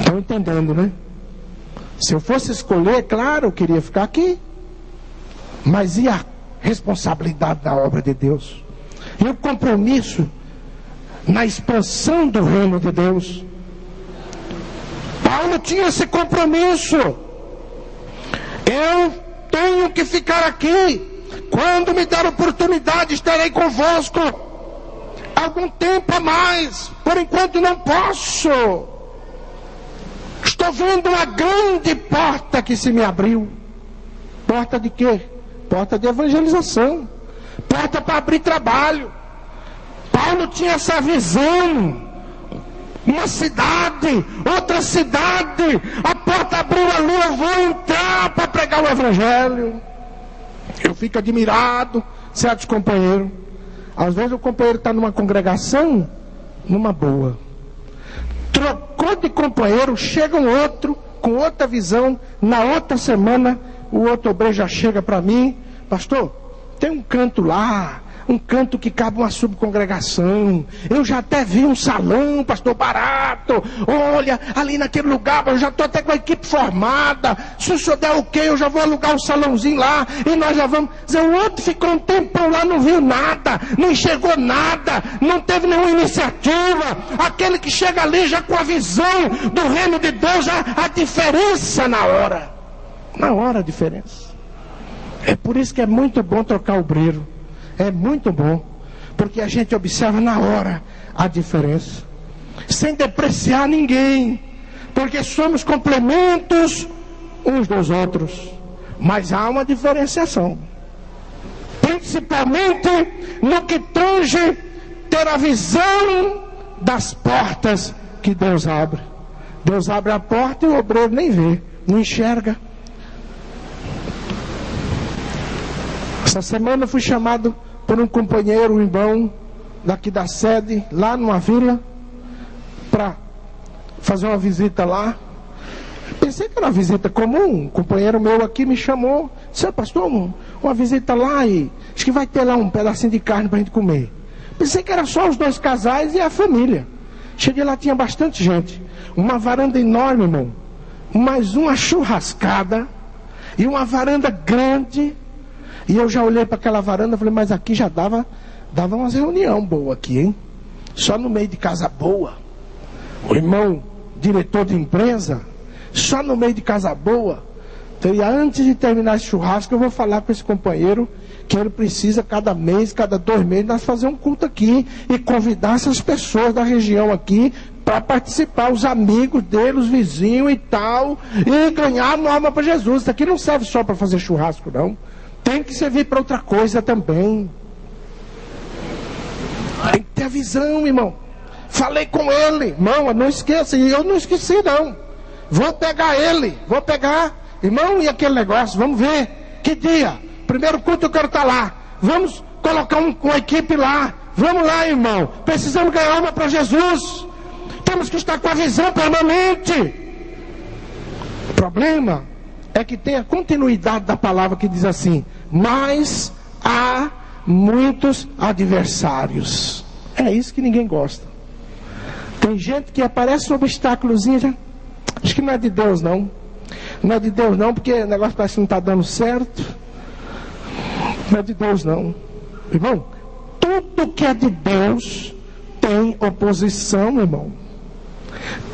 Estão entendendo, né? Se eu fosse escolher, claro, eu queria ficar aqui. Mas e a responsabilidade da obra de Deus? E o compromisso na expansão do reino de Deus? Paulo tinha esse compromisso. Eu tenho que ficar aqui. Quando me der oportunidade, estarei convosco. Algum tempo a mais. Por enquanto não posso. Estou vendo uma grande porta que se me abriu. Porta de quê? Porta de evangelização. Porta para abrir trabalho. Paulo tinha essa visão. Uma cidade, outra cidade, a porta abriu ali, eu vou entrar para pregar o evangelho. Eu fico admirado, certos companheiros. Às vezes o companheiro está numa congregação, numa boa. Trocou de companheiro, chega um outro, com outra visão, na outra semana, o outro obreiro já chega para mim, pastor, tem um canto lá, um canto que cabe uma subcongregação. Eu já até vi um salão, pastor, barato. Olha, ali naquele lugar, eu já estou até com a equipe formada. Se o senhor der o quê, eu já vou alugar um salãozinho lá. E nós já vamos. O outro ficou um tempão lá, não viu nada, não enxergou nada, não teve nenhuma iniciativa. Aquele que chega ali já com a visão do reino de Deus, já a diferença na hora. Na hora a diferença. É por isso que é muito bom trocar obreiro. É muito bom, porque a gente observa na hora a diferença, sem depreciar ninguém, porque somos complementos uns dos outros, mas há uma diferenciação, principalmente no que tange ter a visão das portas que Deus abre. Deus abre a porta e o obreiro nem vê, não enxerga. Essa semana eu fui chamado por um companheiro, um irmão daqui da sede, lá numa vila, para fazer uma visita lá. Pensei que era uma visita comum. Um companheiro meu aqui me chamou, disse, pastor, uma visita lá e acho que vai ter lá um pedacinho de carne para a gente comer. Pensei que era só os dois casais e a família. Cheguei lá, tinha bastante gente, uma varanda enorme, irmão, mais uma churrascada e uma varanda grande. E eu já olhei para aquela varanda e falei, mas aqui já dava umas reuniões boas aqui, hein? Só no meio de casa boa. O irmão, diretor de empresa, só no meio de casa boa. Então, e antes de terminar esse churrasco, eu vou falar com esse companheiro que ele precisa, cada mês, cada 2 meses, nós fazer um culto aqui e convidar essas pessoas da região aqui para participar, os amigos dele, os vizinhos e tal, e ganhar uma alma para Jesus. Isso aqui não serve só para fazer churrasco, não. Tem que servir para outra coisa também. Tem que ter a visão, irmão. Falei com ele, irmão, não esqueça. E eu não esqueci, não. Vou pegar ele, vou pegar. Irmão, e aquele negócio, vamos ver. Que dia? Primeiro culto eu quero estar lá. Vamos colocar uma equipe lá. Vamos lá, irmão. Precisamos ganhar alma para Jesus. Temos que estar com a visão permanente. O problema é que tem a continuidade da palavra que diz assim, mas há muitos adversários. É isso que ninguém gosta. Tem gente que aparece um obstáculozinho, já, acho que não é de Deus não. Não é de Deus não, porque o negócio parece que não está dando certo. Não é de Deus não. Irmão, tudo que é de Deus tem oposição, irmão.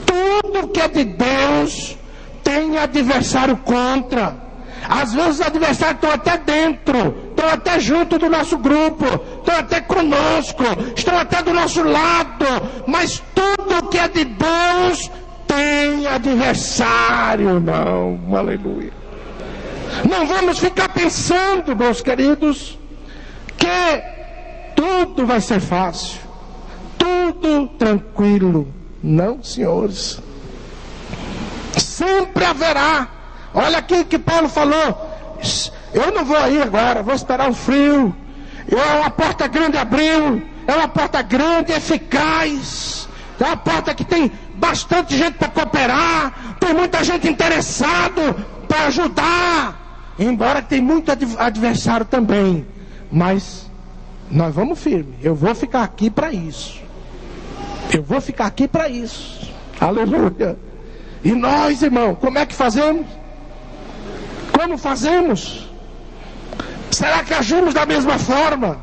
Tudo que é de Deus tem adversário contra. Às vezes os adversários estão até dentro, estão até junto do nosso grupo, estão até conosco, estão até do nosso lado, mas tudo que é de Deus tem adversário, não. Aleluia. Não vamos ficar pensando, meus queridos, que tudo vai ser fácil, tudo tranquilo. Não, senhores. Sempre haverá. Olha aqui que Paulo falou. Eu não vou aí agora, vou esperar o frio. A porta grande abriu. É uma porta grande, eficaz. É uma porta que tem bastante gente para cooperar. Tem muita gente interessada para ajudar. Embora tem muito adversário também. Mas nós vamos firme. Eu vou ficar aqui para isso. Eu vou ficar aqui para isso. Aleluia. E nós, irmão, como é que fazemos? Como fazemos? Será que agimos da mesma forma?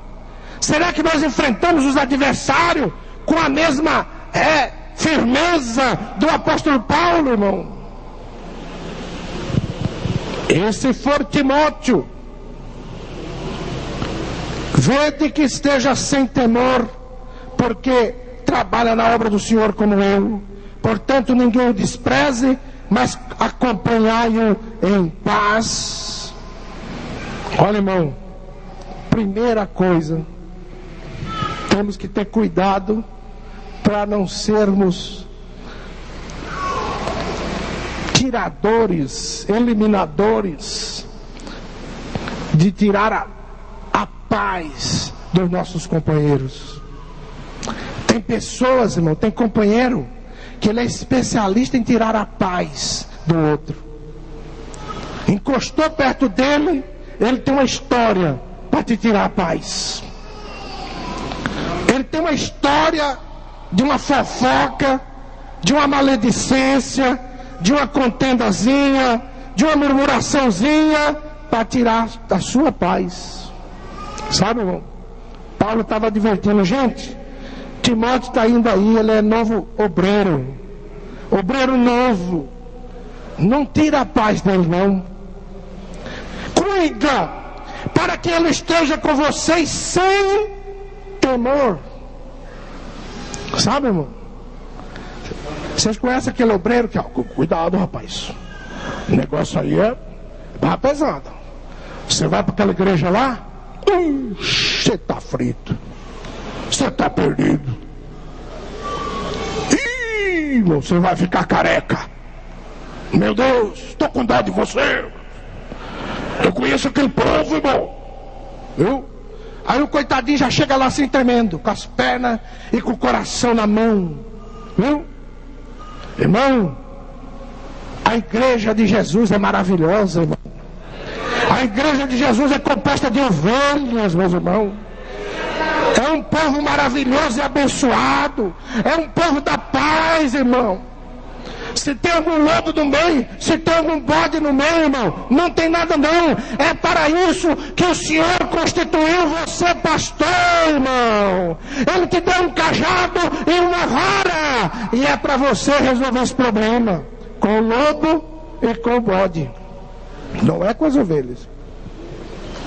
Será que nós enfrentamos os adversários com a mesma firmeza do apóstolo Paulo, irmão? E se for Timóteo, vede que esteja sem temor, porque trabalha na obra do Senhor como eu. Portanto, ninguém o despreze, mas acompanhai-o em paz. Olha, irmão, primeira coisa, temos que ter cuidado para não sermos tiradores, eliminadores, de tirar a paz dos nossos companheiros. Tem pessoas, irmão, tem companheiro que ele é especialista em tirar a paz do outro. Encostou perto dele, ele tem uma história para te tirar a paz. Ele tem uma história de uma fofoca, de uma maledicência, de uma contendazinha, de uma murmuraçãozinha, para tirar a sua paz. Sabe, irmão? Paulo estava advertindo, gente, Timóteo está indo aí, ele é novo obreiro novo, não tira a paz dele não. Cuida para que ele esteja com vocês sem temor. Sabe, irmão? Vocês conhecem aquele obreiro que, cuidado, rapaz, o negócio aí é pesado. Você vai para aquela igreja lá, você está frito, você está perdido. Ih, você vai ficar careca. Meu Deus, estou com dó de você. Eu conheço aquele povo, irmão, viu? Aí o coitadinho já chega lá assim tremendo, com as pernas e com o coração na mão, viu? Irmão, a igreja de Jesus é maravilhosa, irmão. A igreja de Jesus é composta de ovelhas, meus irmãos. É um povo maravilhoso e abençoado. É um povo da paz, irmão. Se tem algum lobo no meio, se tem algum bode no meio, irmão, não tem nada não. É para isso que o Senhor constituiu você pastor, irmão. Ele te deu um cajado e uma vara, e é para você resolver esse problema com o lobo e com o bode. Não é com as ovelhas.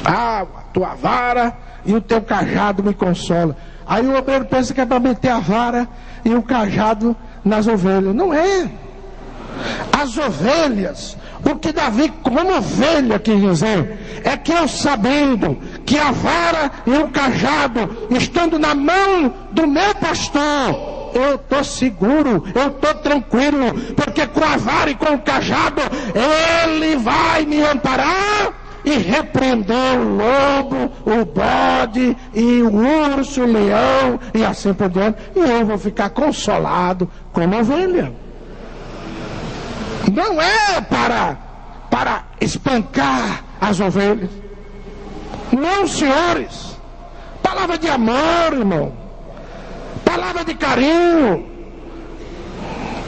A tua vara e o teu cajado me consola. Aí o obreiro pensa que é para meter a vara e o cajado nas ovelhas. Não é. As ovelhas, o que Davi como ovelha quis dizer, é que eu sabendo que a vara e o cajado estando na mão do meu pastor, eu estou seguro, eu estou tranquilo, porque com a vara e com o cajado ele vai me amparar e repreender o lobo, o bode e o urso, o leão e assim por diante, e eu vou ficar consolado como ovelha. Não é para espancar as ovelhas. Não, senhores. Palavra de amor, irmão. Palavra de carinho.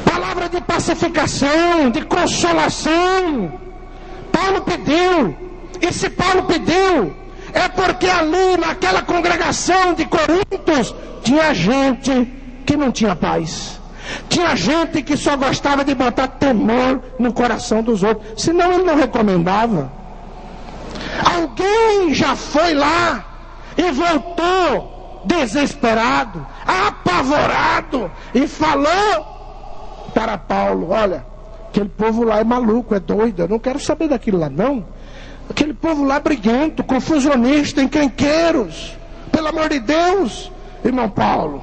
Palavra de pacificação, de consolação. Paulo pediu. E se Paulo pediu, é porque ali naquela congregação de Coríntios tinha gente que não tinha paz. Tinha gente que só gostava de botar temor no coração dos outros, senão ele não recomendava. Alguém já foi lá e voltou desesperado, apavorado, e falou para Paulo: olha, aquele povo lá é maluco, é doido, eu não quero saber daquilo lá não. Aquele povo lá é briguento, confusionista, encrenqueiros, pelo amor de Deus. Irmão Paulo,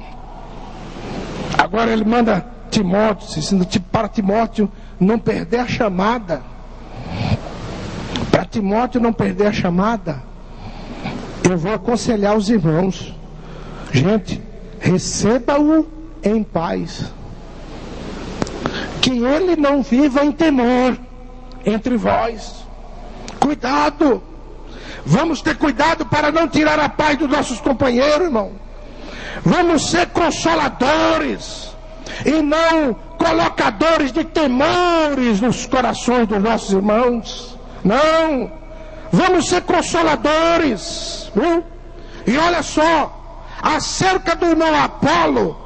agora ele manda Timóteo, para Timóteo não perder a chamada. Para Timóteo não perder a chamada, eu vou aconselhar os irmãos: gente, receba-o em paz, que ele não viva em temor entre vós. Cuidado, vamos ter cuidado para não tirar a paz dos nossos companheiros, irmão. Vamos ser consoladores e não colocadores de temores nos corações dos nossos irmãos. Não, vamos ser consoladores, viu? E olha só, acerca do irmão Apolo,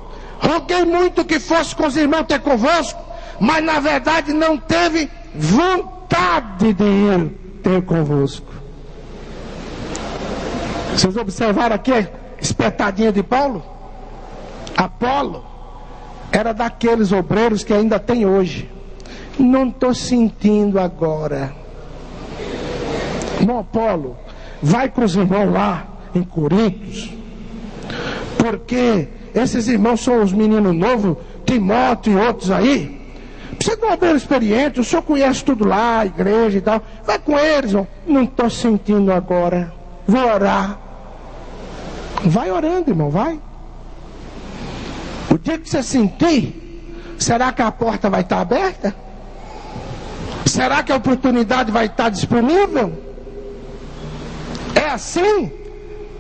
roguei muito que fosse com os irmãos ter convosco, mas na verdade não teve vontade de ir ter convosco. Vocês observaram aqui a espetadinha de Paulo? Apolo era daqueles obreiros que ainda tem hoje. Não estou sentindo agora. Irmão Apolo, vai com os irmãos lá em Coríntios, porque esses irmãos são os meninos novos, Timóteo e outros aí. Precisa de um obreiro experiente, o senhor conhece tudo lá, a igreja e tal. Vai com eles, irmão. Não estou sentindo agora. Vou orar. Vai orando, irmão, vai. O dia que você sentir, será que a porta vai estar aberta? Será que a oportunidade vai estar disponível? É assim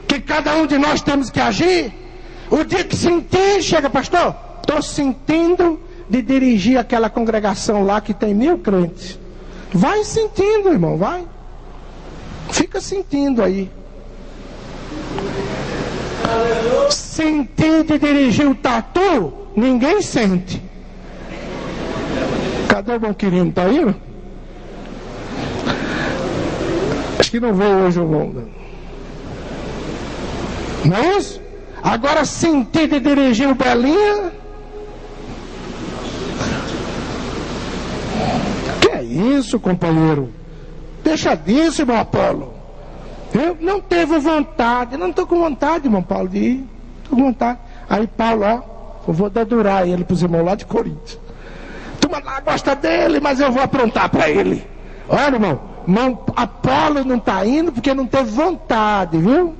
que cada um de nós temos que agir. O dia que sentir, chega, pastor, estou sentindo de dirigir aquela congregação lá que tem 1000 crentes. Vai sentindo, irmão, vai. Fica sentindo aí. Sentir de dirigir o tatu, ninguém sente. Cadê o bom querido? Está aí? Acho que não veio hoje o bom. Não é isso? Agora sentir de dirigir o Belinha. Que é isso, companheiro? Deixa disso, irmão Apolo. Eu não teve vontade. Não estou com vontade, irmão Paulo, de ir. Estou com vontade. Aí Paulo, ó, eu vou dedurar ele para os irmãos lá de Coríntios. Turma lá gosta dele, mas eu vou aprontar para ele. Olha, irmão, Apolo não está indo porque não teve vontade, viu?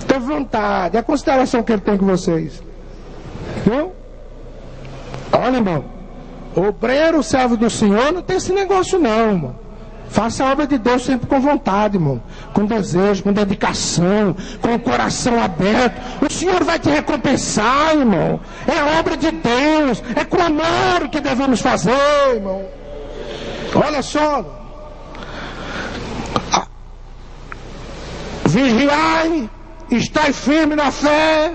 Teve vontade. É a consideração que ele tem com vocês. Viu? Olha, irmão, obreiro, servo do Senhor, não tem esse negócio não, irmão. Faça a obra de Deus sempre com vontade, irmão. Com desejo, com dedicação, com o coração aberto. O Senhor vai te recompensar, irmão. É obra de Deus. É com amor que devemos fazer, irmão. Olha só. Vigiai, estai firme na fé,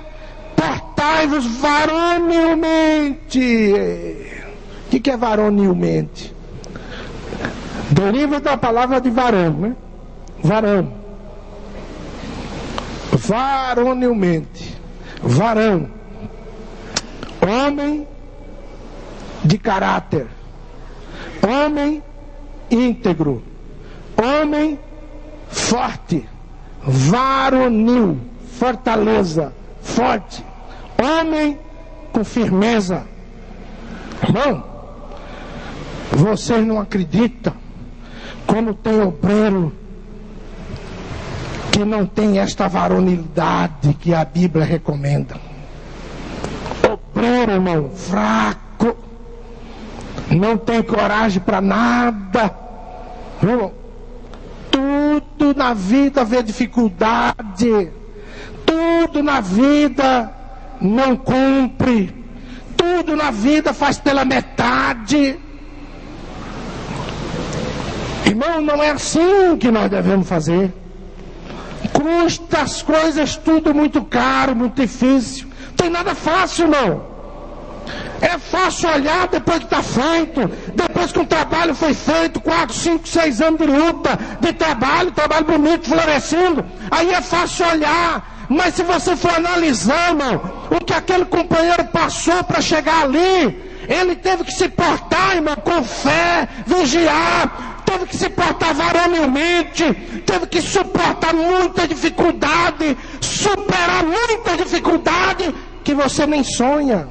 portai-vos varonilmente. O que é varonilmente? Deriva da palavra de varão, né? Varão. Varonilmente. Varão. Homem de caráter. Homem íntegro. Homem forte. Varonil. Fortaleza. Forte. Homem com firmeza. Irmão, vocês não acreditam como tem obreiro que não tem esta varonilidade que a Bíblia recomenda. Obreiro, irmão, fraco, não tem coragem para nada, irmão. Tudo na vida vê dificuldade, tudo na vida não cumpre, tudo na vida faz pela metade. Irmão, não é assim que nós devemos fazer. Custa as coisas tudo muito caro, muito difícil. Não tem nada fácil, não. É fácil olhar depois que está feito, depois que um trabalho foi feito, 4, 5, 6 anos de luta, de trabalho bonito, florescendo. Aí é fácil olhar. Mas se você for analisar, irmão, o que aquele companheiro passou para chegar ali, ele teve que se portar, irmão, com fé, vigiar, teve que se portar varonilmente, teve que suportar muita dificuldade, superar muita dificuldade que você nem sonha.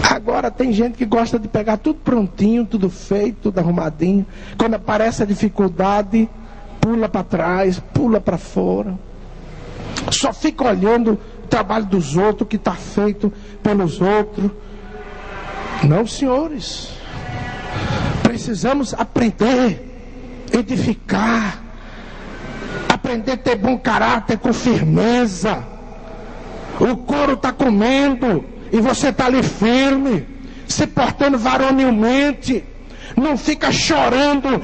Agora tem gente que gosta de pegar tudo prontinho, tudo feito, tudo arrumadinho. Quando aparece a dificuldade, pula para trás, pula para fora. Só fica olhando o trabalho dos outros, o que está feito pelos outros. Não, senhores. Precisamos aprender, edificar, aprender a ter bom caráter com firmeza. O couro está comendo, e você está ali firme, se portando varonilmente, não fica chorando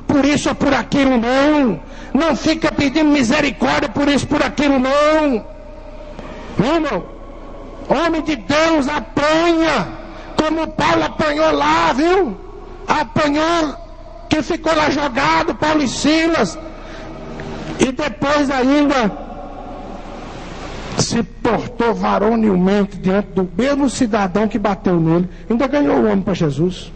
por isso ou por aquilo, não fica pedindo misericórdia por isso, por aquilo, não. Irmão, homem de Deus apanha, como Paulo apanhou lá, viu? Apanhou, que ficou lá jogado, Paulo e Silas, e depois ainda se portou varonilmente diante do mesmo cidadão que bateu nele, ainda ganhou o homem para Jesus.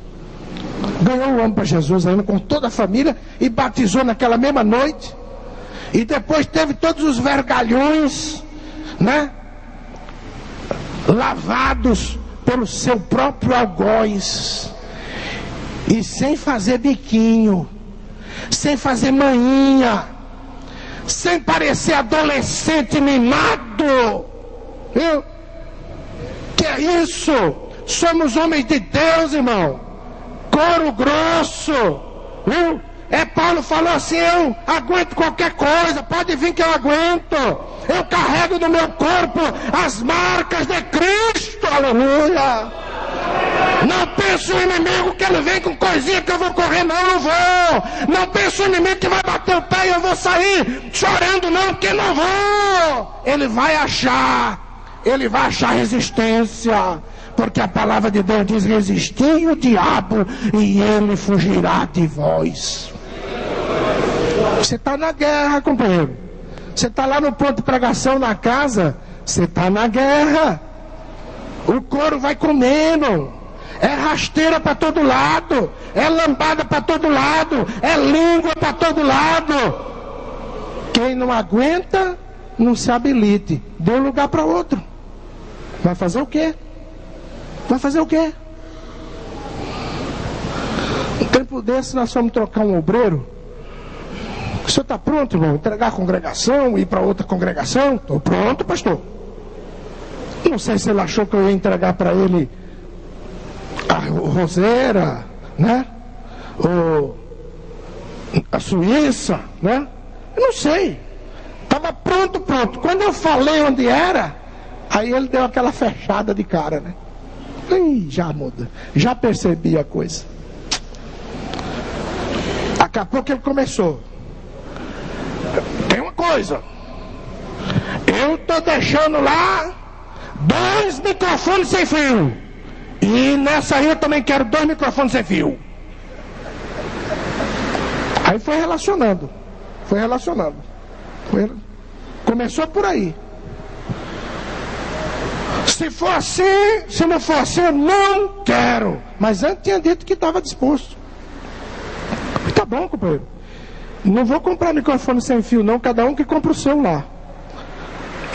Ganhou o homem para Jesus ainda com toda a família e batizou naquela mesma noite. E depois teve todos os vergalhões, né, lavados pelo seu próprio algoz, e sem fazer biquinho, sem fazer manhinha, sem parecer adolescente mimado. Viu? Que é isso? Somos homens de Deus, irmão. Couro grosso. Viu? Paulo falou assim: eu aguento qualquer coisa, pode vir que eu aguento. Eu carrego no meu corpo as marcas de Cristo. Aleluia. Não pense o inimigo que ele vem com coisinha que eu vou correr, não vou. Não pense o inimigo que vai bater o pé e eu vou sair chorando, não, que não vou. Ele vai achar resistência, porque a palavra de Deus diz: resistir o diabo e ele fugirá de vós. Você está na guerra, companheiro. Você está lá no ponto de pregação na casa, você está na guerra. O couro vai comendo, é rasteira para todo lado, é lambada para todo lado, é língua para todo lado. Quem não aguenta, não se habilite, dê um lugar para outro. Vai fazer o quê? Vai fazer o quê? Um tempo desse nós fomos trocar um obreiro. O senhor está pronto, irmão? Entregar a congregação, ir para outra congregação? Estou pronto, pastor. Não sei se ele achou que eu ia entregar para ele a roseira, né? Ou a Suíça, né? Eu não sei. Estava pronto. Quando eu falei onde era, aí ele deu aquela fechada de cara, né? Ih, já muda. Já percebi a coisa. Daqui a pouco ele começou. Tem uma coisa. Eu estou deixando lá 2 microfones sem fio. E nessa aí eu também quero 2 microfones sem fio. Aí foi relacionando. Começou por aí. Se for assim, se não for assim, eu não quero. Mas antes tinha dito que estava disposto. Tá bom, companheiro. Não vou comprar microfone sem fio, não. Cada um que compra o seu lá.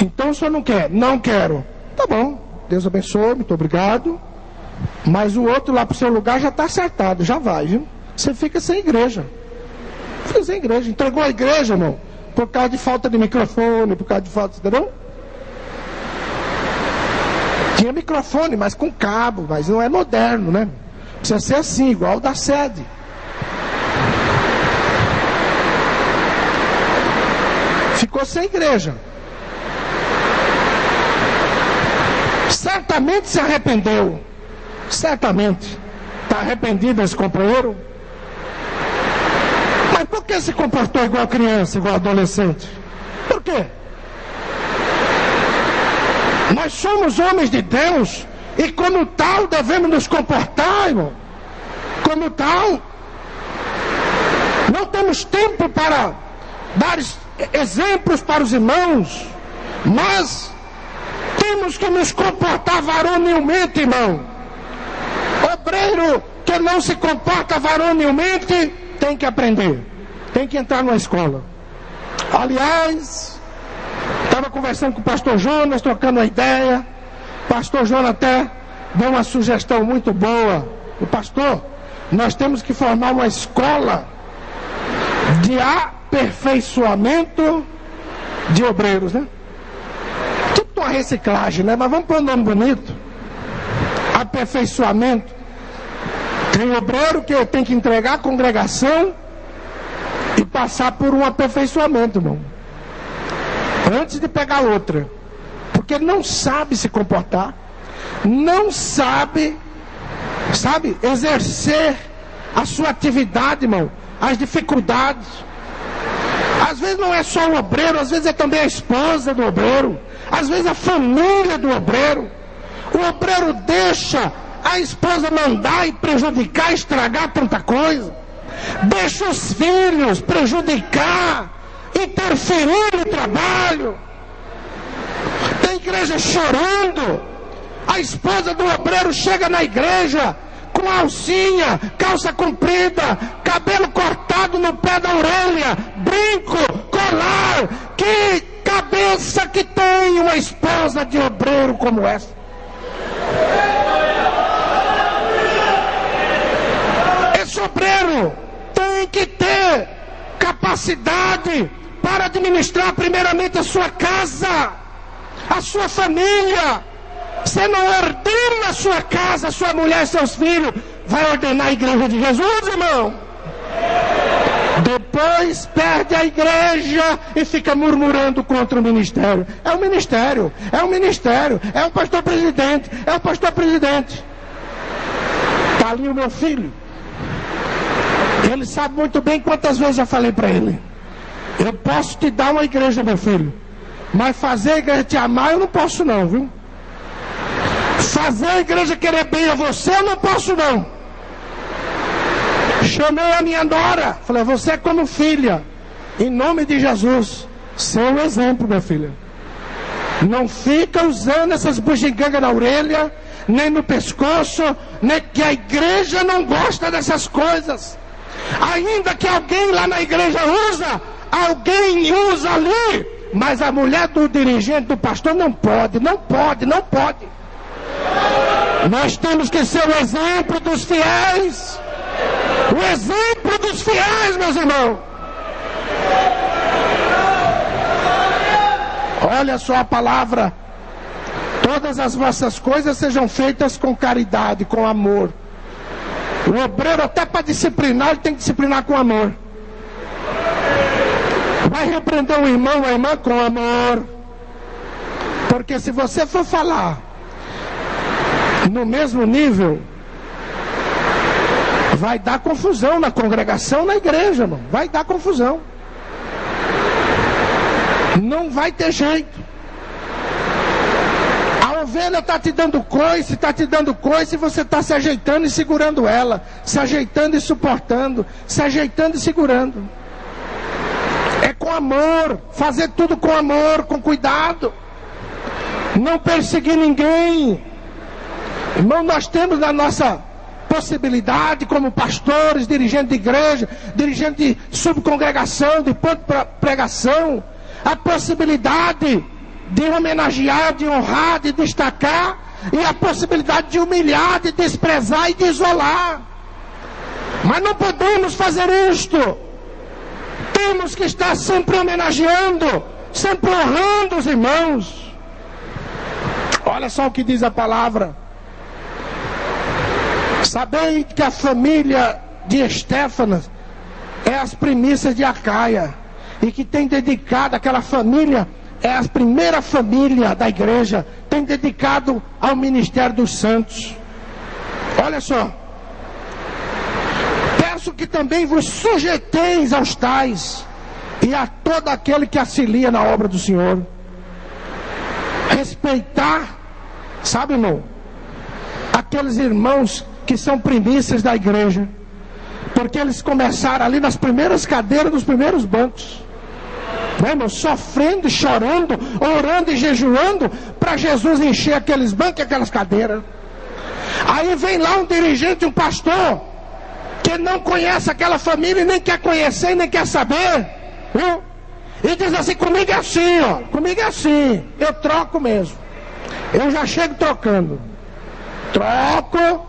Então o senhor não quer? Não quero. Tá bom. Deus abençoe, muito obrigado. Mas o outro lá pro seu lugar já está acertado, já vai, viu? Você fica sem igreja. Fica sem igreja. Entregou a igreja, irmão, por causa de falta de microfone, por causa de falta, entendeu? Tinha microfone, mas com cabo, mas não é moderno, né? Precisa ser assim, igual o da sede. Ficou sem igreja. Certamente se arrependeu. Certamente. Está arrependido esse companheiro? Mas por que se comportou igual criança, igual adolescente? Por quê? Nós somos homens de Deus e como tal devemos nos comportar, irmão. Como tal. Não temos tempo para dar exemplos para os irmãos, mas temos que nos comportar varonilmente, irmão. Obreiro que não se comporta varonilmente tem que aprender, tem que entrar numa escola. Aliás, estava conversando com o pastor Jonas, trocando uma ideia. O pastor Jonas até deu uma sugestão muito boa. O pastor, nós temos que formar uma escola de aperfeiçoamento de obreiros, né? Tipo uma reciclagem, né? Mas vamos pôr um nome bonito. Aperfeiçoamento. Tem obreiro que tem que entregar a congregação e passar por um aperfeiçoamento, irmão, antes de pegar outra. Porque porque não sabe se comportar, não sabe, exercer a sua atividade, irmão, as dificuldades. Às vezes não é só o obreiro, às vezes é também a esposa do obreiro, às vezes a família do obreiro. O obreiro deixa a esposa mandar e prejudicar, estragar tanta coisa, deixa os filhos prejudicar, interferir no trabalho. Tem igreja chorando, a esposa do obreiro chega na igreja com alcinha, calça comprida, cabelo cortado no pé da orelha, brinco, colar. Que cabeça que tem uma esposa de obreiro como essa? Esse obreiro tem que ter capacidade para administrar primeiramente a sua casa, a sua família. Você não ordena a sua casa, a sua mulher e seus filhos, vai ordenar a igreja de Jesus, irmão? Depois perde a igreja e fica murmurando contra o ministério. É o ministério, é o ministério, é o pastor presidente, é o pastor presidente. Está ali o meu filho. Ele sabe muito bem quantas vezes eu falei para ele: eu posso te dar uma igreja, meu filho, mas fazer a igreja te amar eu não posso não, viu? Fazer a igreja querer bem a você eu não posso não. Chamei a minha nora, falei: você é como filha, em nome de Jesus, seu exemplo, minha filha. Não fica usando essas bugigangas na orelha, nem no pescoço, nem que a igreja não gosta dessas coisas. Ainda que alguém lá na igreja usa, alguém usa ali, mas a mulher do dirigente, do pastor, não pode, não pode, não pode. Nós temos que ser o exemplo dos fiéis. O exemplo dos fiéis, meus irmãos. Olha só a palavra: todas as vossas coisas sejam feitas com caridade, com amor. O obreiro, até para disciplinar, ele tem que disciplinar com amor. Vai repreender o irmão, a irmã, com amor. Porque se você for falar no mesmo nível, vai dar confusão na congregação, na igreja, irmão. Vai dar confusão. Não vai ter jeito. A ovelha está te dando coice, e você está se ajeitando e segurando ela, se ajeitando e suportando, se ajeitando e segurando. É com amor, fazer tudo com amor, com cuidado. Não perseguir ninguém. Irmão, nós temos na nossa possibilidade, como pastores, dirigentes de igreja, dirigentes de subcongregação, de ponto de pregação, a possibilidade de homenagear, de honrar, de destacar, e a possibilidade de humilhar, de desprezar e de isolar. Mas não podemos fazer isto. Temos que estar sempre homenageando, sempre honrando os irmãos. Olha só o que diz a palavra: sabei que a família de Estéfanas é as primícias de Acaia, e que tem dedicado, aquela família é a primeira família da igreja, tem dedicado ao ministério dos santos. Olha só: peço que também vos sujeiteis aos tais e a todo aquele que auxilia na obra do Senhor. Respeitar, sabe, irmão, aqueles irmãos que são primícias da igreja, porque eles começaram ali nas primeiras cadeiras, nos primeiros bancos, né, irmão? Sofrendo, chorando, orando e jejuando para Jesus encher aqueles bancos e aquelas cadeiras. Aí vem lá um dirigente, um pastor, que não conhece aquela família, nem quer conhecer, nem quer saber, viu? E diz assim: comigo é assim, ó, comigo é assim, eu troco mesmo, eu já chego trocando, troco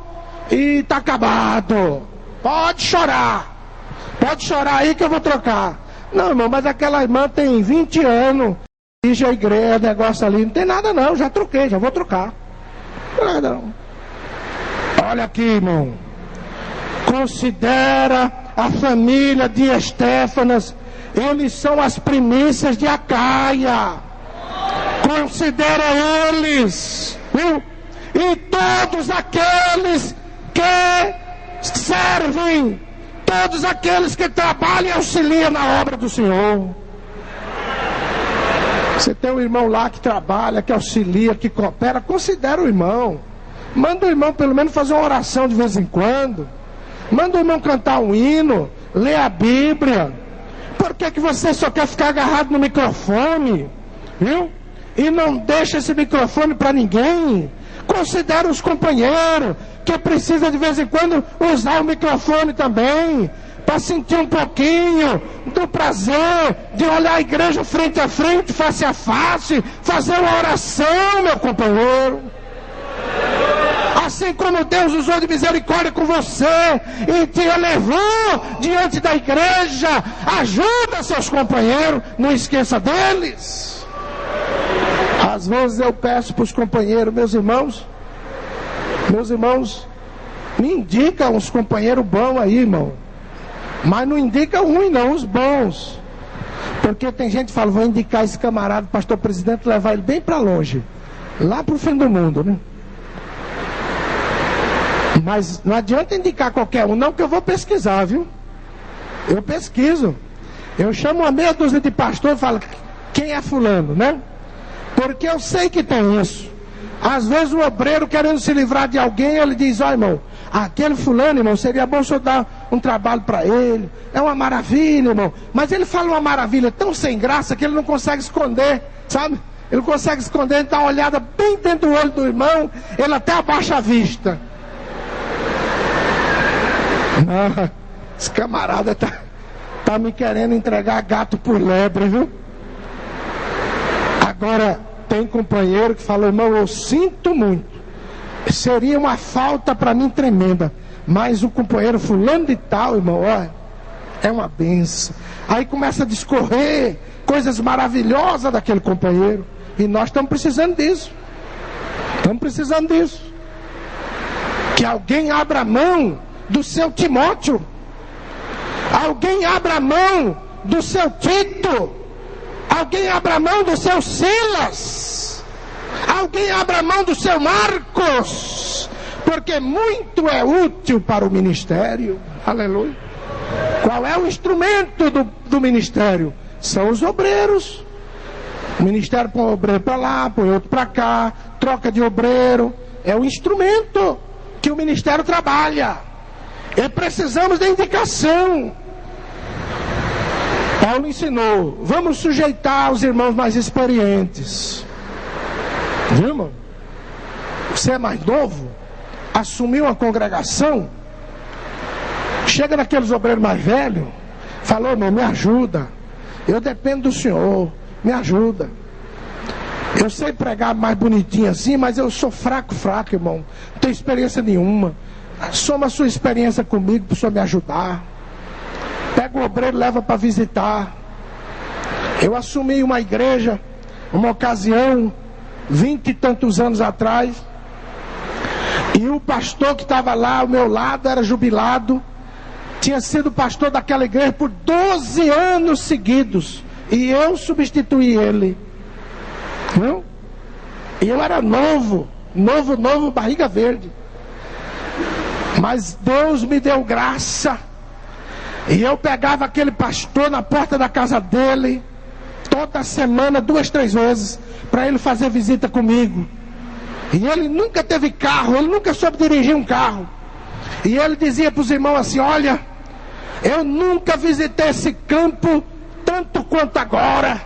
e está acabado, pode chorar aí que eu vou trocar. Não, irmão, mas aquela irmã tem 20 anos, dirige a igreja, negócio ali, não tem nada não, já troquei, já vou trocar. Não tem nada não. Olha aqui, irmão, considera a família de Estéfanas, eles são as primícias de Acaia. Considera eles, viu? E todos aqueles que servem, todos aqueles que trabalham e auxiliam na obra do Senhor. Você tem um irmão lá que trabalha, que auxilia, que coopera, considera o irmão. Manda o irmão pelo menos fazer uma oração de vez em quando. Manda o irmão cantar um hino, ler a Bíblia. Por que você só quer ficar agarrado no microfone? Viu? E não deixa esse microfone para ninguém. Considera os companheiros que precisa de vez em quando usar o microfone também, para sentir um pouquinho do prazer de olhar a igreja frente a frente, face a face, fazer uma oração, meu companheiro. Assim como Deus usou de misericórdia com você e te elevou diante da igreja, ajuda seus companheiros, não esqueça deles. Às vezes eu peço para os companheiros, meus irmãos, me indica uns companheiros bons aí, irmão. Mas não indica ruim não, os bons. Porque tem gente que fala, vou indicar esse camarada, pastor presidente, levar ele bem para longe, lá para o fim do mundo, né? Mas não adianta indicar qualquer um não, que eu vou pesquisar, viu? Eu pesquiso. Eu chamo uma meia dúzia de pastor e falo, quem é fulano, né? Porque eu sei que tem isso. Às vezes o obreiro querendo se livrar de alguém, ele diz, ó irmão, aquele fulano, irmão, seria bom se eu dar um trabalho para ele. É uma maravilha, irmão. Mas ele fala uma maravilha tão sem graça que ele não consegue esconder, sabe? Ele não consegue esconder, ele dá uma olhada bem dentro do olho do irmão, ele até abaixa a vista. Não, esse camarada tá me querendo entregar gato por lebre, viu? Agora, tem companheiro que fala, irmão, eu sinto muito. Seria uma falta para mim tremenda. Mas o companheiro fulano de tal, irmão, ó, é uma benção. Aí começa a discorrer coisas maravilhosas daquele companheiro. E nós estamos precisando disso. Estamos precisando disso. Que alguém abra mão do seu Timóteo. Alguém abra mão do seu Tito. Alguém abra mão do seu Silas. Alguém abra mão do seu Marcos. Porque muito é útil para o ministério. Aleluia. Qual é o instrumento do ministério? São os obreiros. O ministério põe um obreiro para lá, põe outro para cá, troca de obreiro. É o instrumento que o ministério trabalha. E precisamos de indicação. Paulo ensinou, vamos sujeitar os irmãos mais experientes. Viu, irmão? Você é mais novo, assumiu uma congregação, chega naqueles obreiros mais velhos, falou, irmão, me ajuda, eu dependo do senhor, me ajuda. Eu sei pregar mais bonitinho assim, mas eu sou fraco, irmão, não tenho experiência nenhuma. Soma a sua experiência comigo para o senhor me ajudar. Pega o obreiro e leva para visitar. Eu assumi uma igreja, uma ocasião, 20 e tantos anos atrás, e o pastor que estava lá ao meu lado era jubilado, tinha sido pastor daquela igreja por 12 anos seguidos, e eu substituí ele. Não? E eu era novo, barriga verde. Mas Deus me deu graça. E eu pegava aquele pastor na porta da casa dele, toda semana, 2, 3 vezes, para ele fazer visita comigo. E ele nunca teve carro, ele nunca soube dirigir um carro. E ele dizia para os irmãos assim, olha, eu nunca visitei esse campo tanto quanto agora.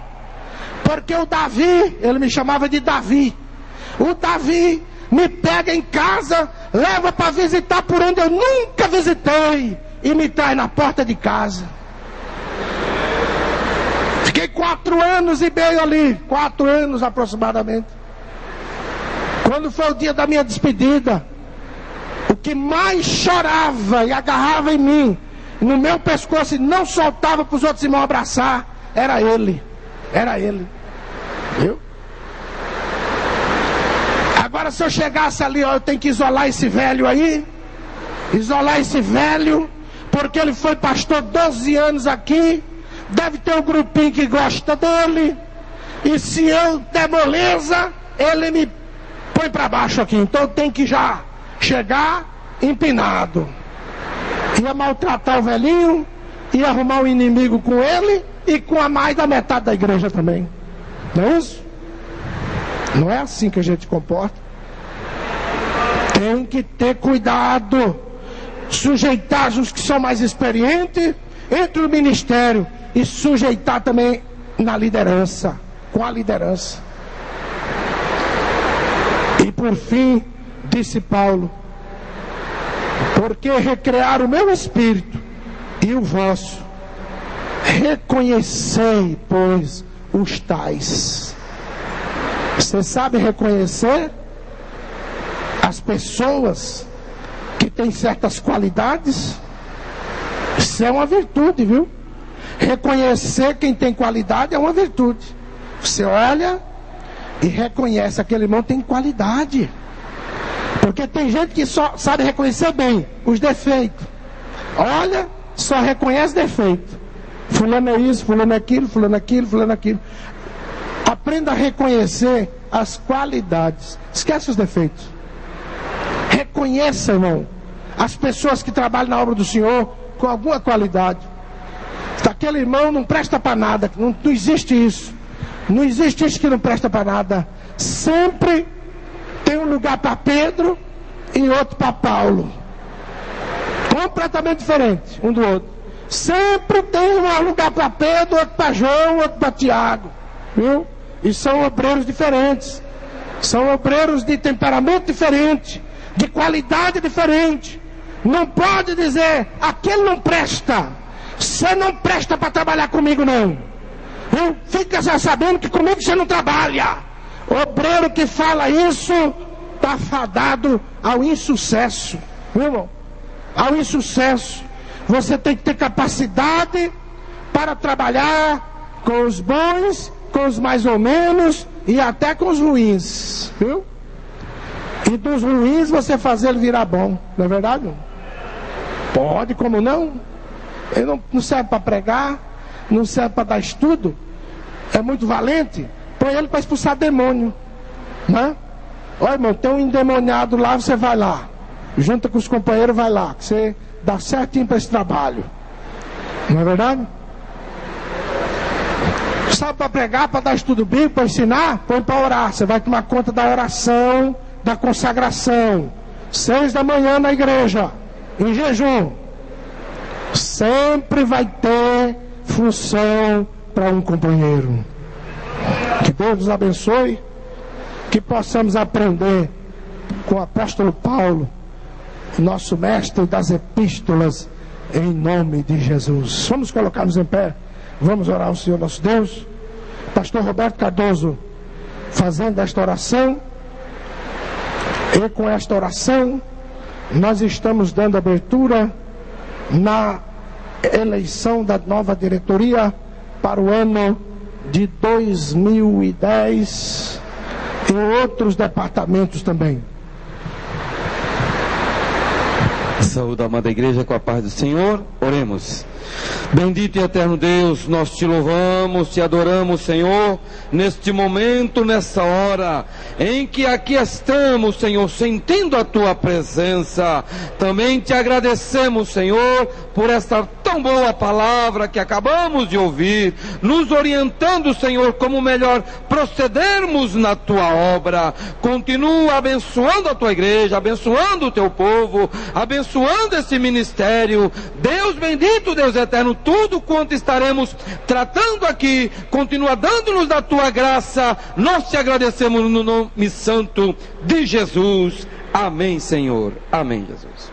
Porque o Davi, ele me chamava de Davi. O Davi me pega em casa, leva para visitar por onde eu nunca visitei. E me traz na porta de casa. Fiquei 4 anos e meio ali, 4 anos aproximadamente. Quando foi o dia da minha despedida, o que mais chorava e agarrava em mim, no meu pescoço e não soltava para os outros irmãos abraçar, era ele. Era ele. Viu? Agora se eu chegasse ali, ó, eu tenho que isolar esse velho aí. Isolar esse velho, porque ele foi pastor 12 anos aqui. Deve ter um grupinho que gosta dele. E se eu der moleza, ele me põe para baixo aqui. Então eu tenho que já chegar empinado. Ia maltratar o velhinho, ia arrumar um inimigo com ele e com a mais da metade da igreja também. Não é isso? Não é assim que a gente comporta. Tem que ter cuidado. Sujeitar os que são mais experientes entre o ministério e sujeitar também na liderança, com a liderança. E por fim, disse Paulo: porque recrear o meu espírito e o vosso, reconhecei, pois, os tais. Você sabe reconhecer as pessoas que têm certas qualidades? Isso é uma virtude, viu? Reconhecer quem tem qualidade é uma virtude. Você olha e reconhece, aquele irmão tem qualidade. Porque tem gente que só sabe reconhecer bem os defeitos. Olha, só reconhece defeito. Fulano é isso, fulano é aquilo, fulano é aquilo, fulano é aquilo. Aprenda a reconhecer as qualidades. Esquece os defeitos. Reconheça, irmão, as pessoas que trabalham na obra do Senhor com alguma qualidade. Aquele irmão não presta para nada. Não existe isso. Não existe isso que não presta para nada. Sempre tem um lugar para Pedro e outro para Paulo. Completamente diferente um do outro. Sempre tem um lugar para Pedro, outro para João, outro para Tiago. Viu? E são obreiros diferentes. São obreiros de temperamento diferente, de qualidade diferente. Não pode dizer, aquele não presta. Você não presta para trabalhar comigo, não. Viu? Fica já sabendo que comigo você não trabalha. O obreiro que fala isso está fadado ao insucesso. Viu, irmão? Ao insucesso. Você tem que ter capacidade para trabalhar com os bons, com os mais ou menos e até com os ruins. Viu? E dos ruins você fazer ele virar bom. Não é verdade? Pode, como não? Ele não serve para pregar, não serve para dar estudo. É muito valente. Põe ele para expulsar demônio, né? Olha, irmão, tem um endemoniado lá, você vai lá, junta com os companheiros, vai lá, que você dá certinho para esse trabalho. Não é verdade? Sabe para pregar, para dar estudo bíblico, para ensinar? Põe para orar. Você vai tomar conta da oração, da consagração. 6 da manhã na igreja, em jejum. Sempre vai ter função para um companheiro. Que Deus nos abençoe, que possamos aprender com o apóstolo Paulo, nosso mestre das epístolas, em nome de Jesus. Vamos colocar-nos em pé, vamos orar ao Senhor nosso Deus. Pastor Roberto Cardoso fazendo esta oração, e com esta oração nós estamos dando abertura na eleição da nova diretoria para o ano de 2010 e outros departamentos também. Saúde, amada igreja, com a paz do Senhor. Oremos. Bendito e eterno Deus, nós te louvamos, te adoramos, Senhor, neste momento, nessa hora, em que aqui estamos, Senhor, sentindo a tua presença. Também te agradecemos, Senhor, por esta tão boa palavra que acabamos de ouvir, nos orientando, Senhor, como melhor procedermos na tua obra. Continua abençoando a tua igreja, abençoando o teu povo, abençoando esse ministério. Deus bendito, Deus eterno, tudo quanto estaremos tratando aqui, continua dando-nos da tua graça. Nós te agradecemos no nome santo de Jesus. Amém, Senhor. Amém, Jesus.